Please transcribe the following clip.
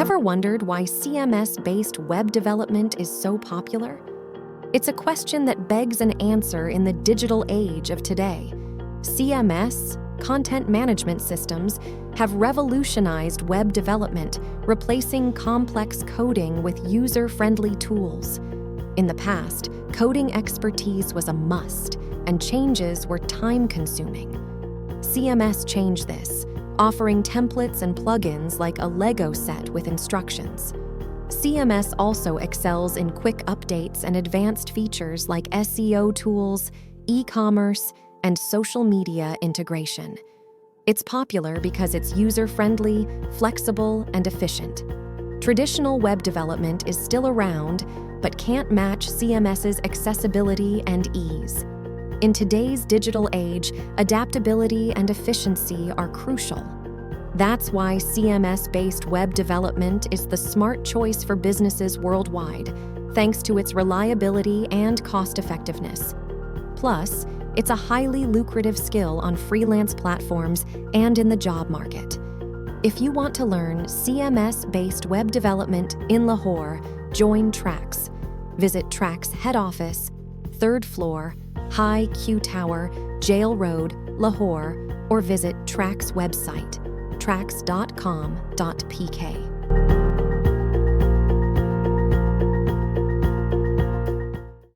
Ever wondered why CMS-based web development is so popular? It's a question that begs an answer in the digital age of today. CMS, content management systems, have revolutionized web development, replacing complex coding with user-friendly tools. In the past, coding expertise was a must, and changes were time-consuming. CMS changed this, offering templates and plugins like a Lego set with instructions. CMS also excels in quick updates and advanced features like SEO tools, e-commerce, and social media integration. It's popular because it's user-friendly, flexible, and efficient. Traditional web development is still around, but can't match CMS's accessibility and ease. In today's digital age, adaptability and efficiency are crucial. That's why CMS-based web development is the smart choice for businesses worldwide, thanks to its reliability and cost-effectiveness. Plus, it's a highly lucrative skill on freelance platforms and in the job market. If you want to learn CMS-based web development in Lahore, join TRACS. Visit TRACS head office, 3rd floor, 𝐂𝐌𝐒 Tower, Jail Road, Lahore, or visit TRACS website, tracs.com.pk.